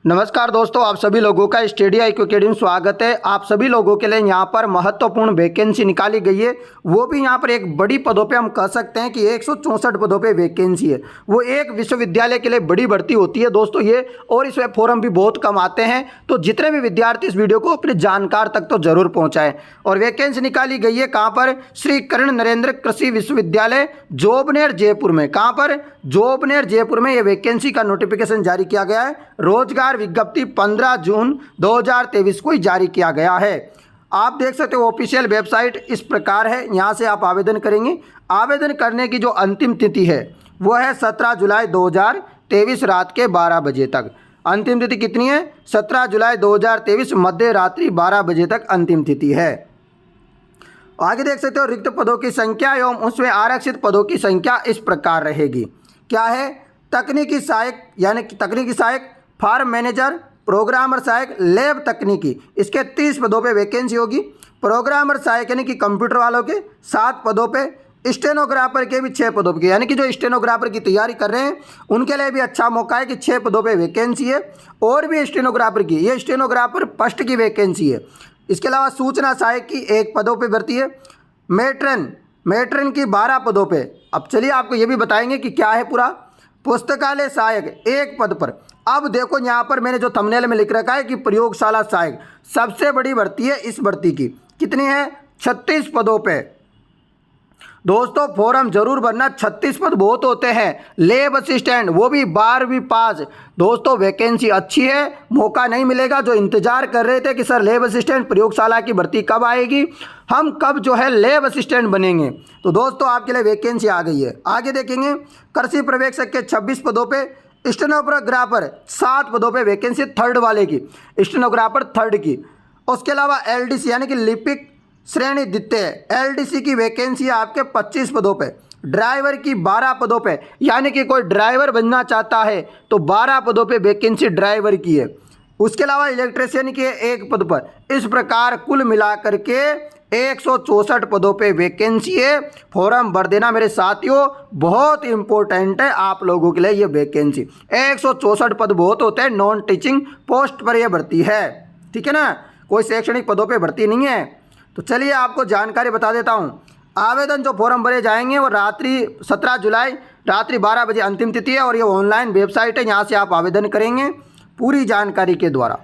नमस्कार दोस्तों, आप सभी लोगों का स्टडी IQ अकेडमी में स्वागत है। आप सभी लोगों के लिए यहाँ पर महत्वपूर्ण वैकेंसी निकाली गई है, वो भी यहाँ पर एक बड़ी पदों पे। हम कह सकते हैं कि 164 पदों पे वैकेंसी है। वो एक विश्वविद्यालय के लिए बड़ी भर्ती होती है दोस्तों ये, और इसमें फॉर्म भी बहुत कम आते हैं। तो जितने भी विद्यार्थी इस वीडियो को अपने जानकार तक तो जरूर पहुँचाएँ। और वैकेंसी निकाली गई है कहाँ पर? श्री कर्ण नरेंद्र कृषि विश्वविद्यालय जोबनेर जयपुर में। कहाँ पर? जोबनेर जयपुर में ये वैकेंसी का नोटिफिकेशन जारी किया गया है। रोजगार विज्ञप्ति 15 जून 2023 को ही जारी किया गया है। आप देख सकते हो ऑफिशियल वेबसाइट इस प्रकार है, यहाँ से आप आवेदन करेंगे। आवेदन करने की जो अंतिम तिथि है वो है 17 जुलाई 2023 रात के 12 बजे तक। अंतिम तिथि कितनी है? 17 जुलाई 2023 मध्य रात्रि 12 बजे तक अंतिम तिथि है। आगे देख सकते हो रिक्त पदों की संख्या एवं उसमें आरक्षित पदों की संख्या इस प्रकार रहेगी। क्या है? तकनीकी सहायक यानी कि तकनीकी सहायक, फार्म मैनेजर, प्रोग्रामर सहायक, लैब तकनीकी, इसके 30 पदों पे वैकेंसी होगी। प्रोग्रामर सहायक यानी कि कंप्यूटर वालों के 7 पदों पे। स्टेनोग्राफर के भी 6 पदों पे, यानी कि जो स्टेनोग्राफर की तैयारी कर रहे हैं उनके लिए भी अच्छा मौका है कि 6 पदों पे वैकेंसी है। और भी स्टेनोग्राफर की, ये स्टेनोग्राफर फर्स्ट की वैकेंसी है। इसके अलावा सूचना सहायक की 1 पदों पे भर्ती है। मेट्रन की 12 पदों पे। अब चलिए आपको ये भी बताएंगे कि क्या है पूरा। पुस्तकालय सहायक 1 पद पर। अब देखो यहाँ पर मैंने जो थंबनेल में लिख रखा है कि प्रयोगशाला सहायक सबसे बड़ी भर्ती है। इस भर्ती की कितनी है? 36 पदों पे। दोस्तों फॉर्म जरूर भरना, 36 पद बहुत होते हैं। लैब असिस्टेंट वो भी 12वीं पास। दोस्तों वैकेंसी अच्छी है, मौका नहीं मिलेगा। जो इंतजार कर रहे थे कि सर लैब असिस्टेंट प्रयोगशाला की भर्ती कब आएगी, हम कब जो है लैब असिस्टेंट बनेंगे, तो दोस्तों आपके लिए वैकेंसी आ गई है। आगे देखेंगे कृषि पर्यवेक्षक के 26 पदों पे। स्टेनोग्राफर 7 पदों पे वैकेंसी, थर्ड वाले की, स्टेनोग्राफर थर्ड की। उसके अलावा LDC यानी कि लिपिक श्रेणी द्वितीय LDC की वैकेंसी है आपके 25 पदों पे। ड्राइवर की 12 पदों पे, यानी कि कोई ड्राइवर बनना चाहता है तो 12 पदों पे वैकेंसी ड्राइवर की है। उसके अलावा इलेक्ट्रीशियन की 1 पद पर। इस प्रकार कुल मिलाकर के 164 पदों पे वैकेंसी है। फॉर्म भर देना मेरे साथियों, बहुत इंपॉर्टेंट है आप लोगों के लिए ये वैकेंसी। 164 पद बहुत होते हैं, नॉन टीचिंग पोस्ट पर यह भर्ती है, ठीक है ना, कोई शैक्षणिक पदों पे भर्ती नहीं है। तो चलिए आपको जानकारी बता देता हूँ। आवेदन जो फॉर्म भरे जाएंगे वो 17 जुलाई रात्रि 12 बजे अंतिम तिथि है। और ये ऑनलाइन वेबसाइट है, यहाँ से आप आवेदन करेंगे पूरी जानकारी के द्वारा।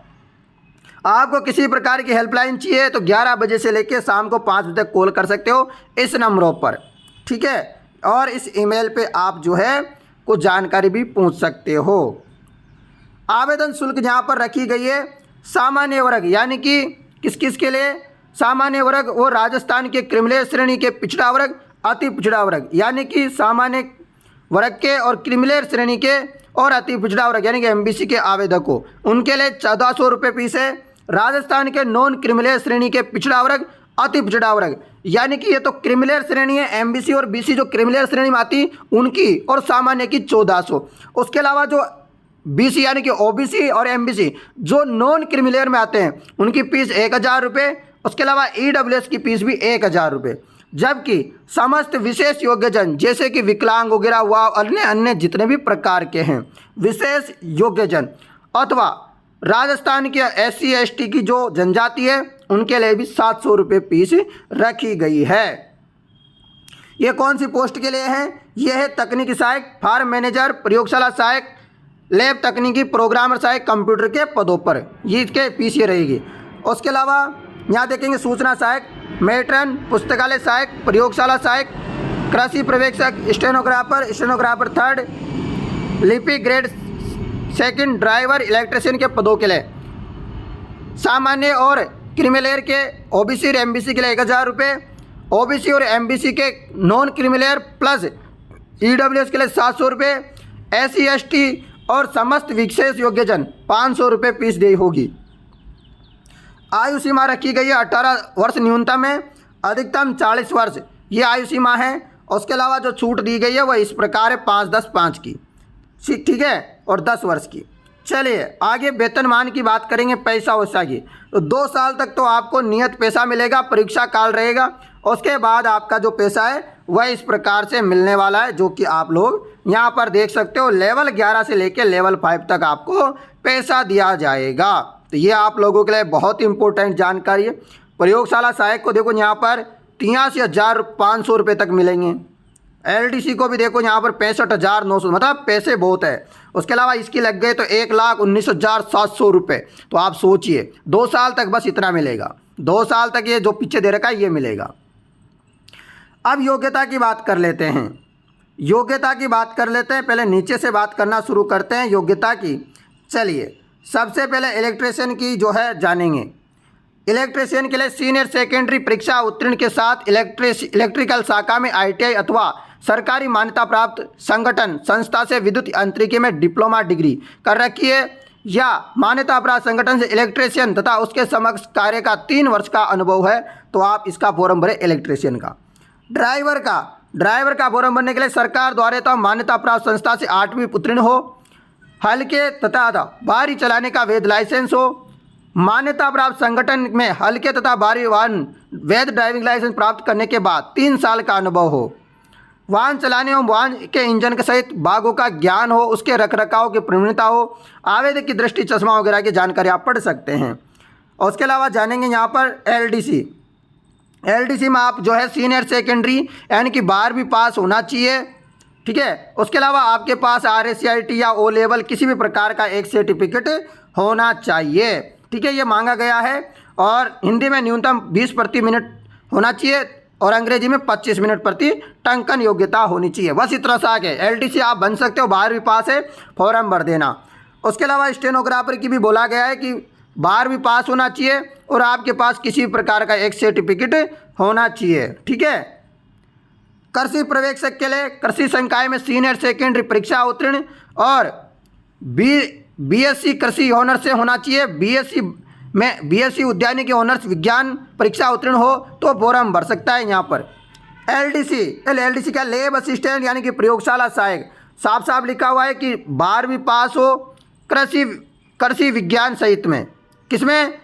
आपको किसी प्रकार की हेल्पलाइन चाहिए तो 11 बजे से लेकर शाम को 5 बजे तक कॉल कर सकते हो इस नंबरों पर, ठीक है। और इस ईमेल पे आप जो है कुछ जानकारी भी पूछ सकते हो। आवेदन शुल्क यहाँ पर रखी गई है सामान्य वर्ग, यानी कि किस किस के लिए? सामान्य वर्ग वो राजस्थान के क्रिमिनल श्रेणी के पिछड़ा वर्ग, अति पिछड़ा वर्ग, यानी कि सामान्य वर्ग के और क्रिमिनल श्रेणी के और अति पिछड़ा वर्ग यानी कि MBC के आवेदकों, उनके लिए 1400 रुपये फीस है। राजस्थान के नॉन क्रिमिनल श्रेणी के पिछड़ा वर्ग, अति पिछड़ा वर्ग, यानी कि ये तो क्रिमिनल श्रेणी है, MBC और BC जो क्रिमिनल श्रेणी में आती उनकी, और सामान्य की 1400। उसके अलावा जो BC यानी कि OBC और MBC जो नॉन क्रिमिनल में आते हैं उनकी फीस 1000 रुपये। उसके अलावा EWS की फीस भी 1000 रुपये। जबकि समस्त विशेष योग्यजन जैसे कि विकलांग वगैरह हुआ, अन्य अन्य जितने भी प्रकार के हैं विशेष योग्यजन, अथवा राजस्थान के SC ST की जो जनजाति है उनके लिए भी 700 रुपये फीस रखी गई है। ये कौन सी पोस्ट के लिए है? ये है तकनीकी सहायक, फार्म मैनेजर, प्रयोगशाला सहायक, लैब तकनीकी, प्रोग्रामर सहायक, कंप्यूटर के पदों पर ये इसके फीस ये रहेगी। उसके अलावा यहाँ देखेंगे सूचना सहायक, मेट्रन, पुस्तकालय सहायक, प्रयोगशाला सहायक, कृषि पर्यवेक्षक, स्टेनोग्राफर थर्ड, लिपिक ग्रेड 2, ड्राइवर, इलेक्ट्रीशियन के पदों के लिए। सामान्य और क्रिमिनल के OBC और MBC के लिए 1000 रुपये, OBC और MBC के नॉन क्रिमिनल प्लस EWS के लिए 700 रुपये, SC ST और समस्त विशेष योग्यजन 500 रुपये फीस दी होगी। आयु सीमा रखी गई है 18 वर्ष न्यूनतम है, अधिकतम 40 वर्ष ये आयु सीमा है। उसके अलावा जो छूट दी गई है वह इस प्रकार है 5, 10, 5 की, ठीक है, और 10 वर्ष की। चलिए आगे वेतनमान की बात करेंगे, पैसा वैसा की। तो 2 साल तक तो आपको नियत पैसा मिलेगा, परीक्षा काल रहेगा। उसके बाद आपका जो पैसा है वह इस प्रकार से मिलने वाला है, जो कि आप लोग यहाँ पर देख सकते हो। लेवल 11 से लेकर लेवल 5 तक आपको पैसा दिया जाएगा। तो ये आप लोगों के लिए बहुत इंपॉर्टेंट जानकारी है। प्रयोगशाला सहायक को देखो यहाँ पर 83,500 रुपये तक मिलेंगे। LDC को भी देखो यहाँ पर 65,900, मतलब पैसे बहुत है। उसके अलावा इसकी लग गए तो 1,19,700 रुपये। तो आप सोचिए 2 साल तक बस इतना मिलेगा, 2 साल तक ये जो पीछे दे रखा है ये मिलेगा। अब योग्यता की बात कर लेते हैं, योग्यता की बात कर लेते हैं। पहले नीचे से बात करना शुरू करते हैं योग्यता की। चलिए सबसे पहले इलेक्ट्रीशियन की जो है जानेंगे। इलेक्ट्रीशियन के लिए सीनियर सेकेंडरी परीक्षा उत्तीर्ण के साथ इलेक्ट्रिकल शाखा में ITI अथवा सरकारी मान्यता प्राप्त संगठन संस्था से विद्युत यांत्रिकी में डिप्लोमा डिग्री कर रखी है या मान्यता प्राप्त संगठन से इलेक्ट्रीशियन तथा उसके समक्ष कार्य का 3 वर्ष का अनुभव है तो आप इसका फॉर्म भरें इलेक्ट्रीशियन का। ड्राइवर का फॉर्म भरने के लिए सरकार द्वारा तो मान्यता प्राप्त संस्था से 8वीं उत्तीर्ण हो, हल्के तथा भारी चलाने का वैध लाइसेंस हो, मान्यता प्राप्त संगठन में हल्के तथा भारी वाहन वैध ड्राइविंग लाइसेंस प्राप्त करने के बाद 3 साल का अनुभव हो, वाहन चलाने एवं वाहन के इंजन के सहित भागों का ज्ञान हो, उसके रखरखाव की प्रवीणता हो, आवेदक की दृष्टि चश्मा वगैरह की जानकारी आप पढ़ सकते हैं। और उसके अलावा जानेंगे यहाँ पर LDC में आप जो है सीनियर सेकेंडरी यानी कि 12वीं पास होना चाहिए, ठीक है। उसके अलावा आपके पास RSCIT या O लेवल किसी भी प्रकार का एक सर्टिफिकेट होना चाहिए, ठीक है, ये मांगा गया है। और हिंदी में न्यूनतम 20 प्रति मिनट होना चाहिए और अंग्रेजी में 25 मिनट प्रति टंकन योग्यता होनी चाहिए। बस इतना सा है। LDC आप बन सकते हो, 12वीं पास है, फॉर्म भर देना। उसके अलावा स्टेनोग्राफर की भी बोला गया है कि 12वीं पास होना चाहिए और आपके पास किसी प्रकार का एक सर्टिफिकेट होना चाहिए, ठीक है। कृषि पर्यवेक्षक के लिए कृषि संकाय में सीनियर सेकेंडरी परीक्षा उत्तीर्ण और BSc कृषि ऑनर्स से होना चाहिए। BSc उद्यानिकी ऑनर्स विज्ञान परीक्षा उत्तीर्ण हो तो फॉर्म भर सकता है यहाँ पर। LDC का लैब असिस्टेंट यानी कि प्रयोगशाला सहायक, साफ साफ लिखा हुआ है कि 12वीं पास हो कृषि विज्ञान सहित में, किसमें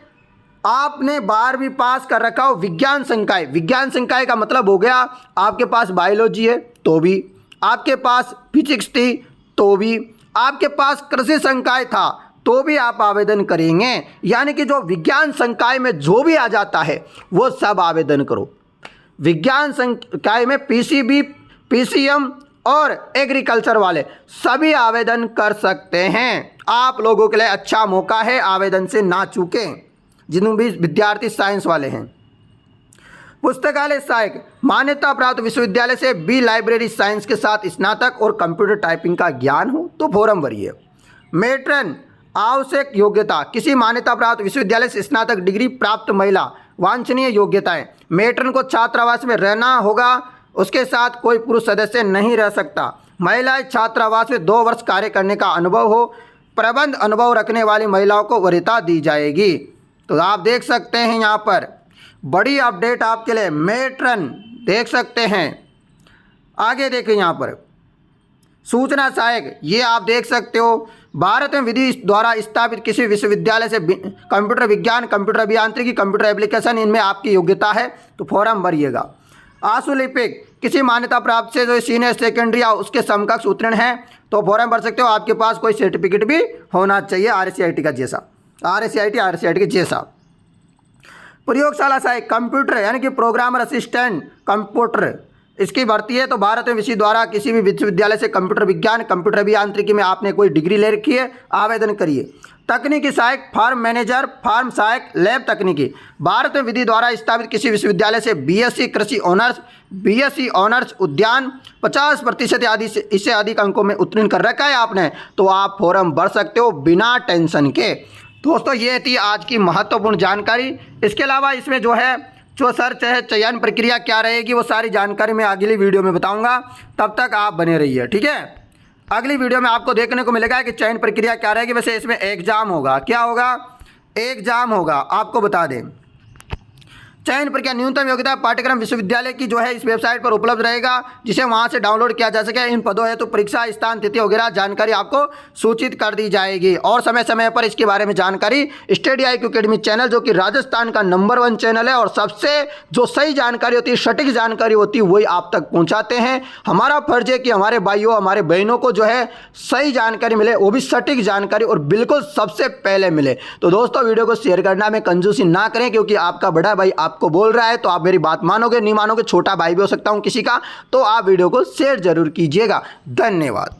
आपने 12वीं पास कर रखा हो विज्ञान संकाय का मतलब हो गया आपके पास बायोलॉजी है तो भी, आपके पास फिजिक्स थी तो भी, आपके पास कृषि संकाय था तो भी आप आवेदन करेंगे। यानी कि जो विज्ञान संकाय में जो भी आ जाता है वो सब आवेदन करो। विज्ञान संकाय में PCB, PCM और एग्रीकल्चर वाले सभी आवेदन कर सकते हैं। आप लोगों के लिए अच्छा मौका है, आवेदन से ना चूकें जिन्होंने भी विद्यार्थी साइंस वाले हैं। पुस्तकालय सहायक मान्यता प्राप्त विश्वविद्यालय से B लाइब्रेरी साइंस के साथ स्नातक और कंप्यूटर टाइपिंग का ज्ञान हो तो फॉर्म भरिए। मेट्रन आवश्यक योग्यता किसी मान्यता प्राप्त विश्वविद्यालय से स्नातक डिग्री प्राप्त महिला, वांछनीय योग्यताएं मेट्रन को छात्रावास में रहना होगा, उसके साथ कोई पुरुष सदस्य नहीं रह सकता, महिलाएं छात्रावास में 2 वर्ष कार्य करने का अनुभव हो, प्रबंध अनुभव रखने वाली महिलाओं को वरीयता दी जाएगी। तो आप देख सकते हैं यहाँ पर बड़ी अपडेट आपके लिए, मेट्रन देख सकते हैं। आगे देखिए यहाँ पर सूचना सहायक, ये आप देख सकते हो भारत में विधि द्वारा स्थापित किसी विश्वविद्यालय से कंप्यूटर विज्ञान, कंप्यूटर अभियांत्रिकी, कंप्यूटर एप्लीकेशन इनमें आपकी योग्यता है तो फॉर्म भरिएगा। आशुलिपिक किसी मान्यता प्राप्त से जो सीनियर सेकेंडरी या उसके समकक्ष उत्तीर्ण है तो फॉर्म भर सकते हो। आपके पास कोई सर्टिफिकेट भी होना चाहिए RSCIT का जैसा, RSCIT के जैसा। प्रयोगशाला सहायक कंप्यूटर यानी कि प्रोग्रामर असिस्टेंट कंप्यूटर, इसकी भर्ती है तो भारत में विधि द्वारा किसी भी विश्वविद्यालय से कंप्यूटर विज्ञान, कंप्यूटर अभियांत्रिकी में आपने कोई डिग्री ले रखी है, आवेदन करिए। तकनीकी सहायक, फार्म मैनेजर, फार्म सहायक, लैब तकनीकी, भारत में विधि द्वारा स्थापित किसी विश्वविद्यालय से BSc कृषि ऑनर्स, BSc ऑनर्स उद्यान 50% आदि से इससे अधिक अंकों में उत्तीर्ण कर रखा है आपने तो आप फॉर्म भर सकते हो बिना टेंशन के। दोस्तों ये थी आज की महत्वपूर्ण जानकारी। इसके अलावा इसमें जो है जो सर्च है चयन प्रक्रिया क्या रहेगी वो सारी जानकारी मैं अगली वीडियो में बताऊंगा, तब तक आप बने रहिए, ठीक है। अगली वीडियो में आपको देखने को मिलेगा कि चयन प्रक्रिया क्या रहेगी। वैसे इसमें एग्जाम होगा, क्या होगा, एग्जाम होगा, आपको बता दें चयन प्रक्रिया न्यूनतम योग्यता पाठ्यक्रम विश्वविद्यालय की जो है इस वेबसाइट पर उपलब्ध रहेगा, जिसे वहां से डाउनलोड किया जा सके। इन पदों है तो परीक्षा स्थान तिथि वगैरह जानकारी आपको सूचित कर दी जाएगी और समय समय पर इसके बारे में जानकारी स्टडी IQ अकेडमी चैनल, जो कि राजस्थान का नंबर 1 चैनल है और सबसे जो सही जानकारी होती है, सटीक जानकारी होती है, वही आप तक पहुंचाते हैं। हमारा फर्ज है कि हमारे भाइयों हमारे बहनों को जो है सही जानकारी मिले, वो भी सटीक जानकारी और बिल्कुल सबसे पहले मिले। तो दोस्तों वीडियो को शेयर करना में कंजूसी ना करें, क्योंकि आपका बड़ा भाई आपको बोल रहा है तो आप मेरी बात मानोगे, नहीं मानोगे, छोटा भाई भी हो सकता हूं किसी का, तो आप वीडियो को शेयर जरूर कीजिएगा। धन्यवाद।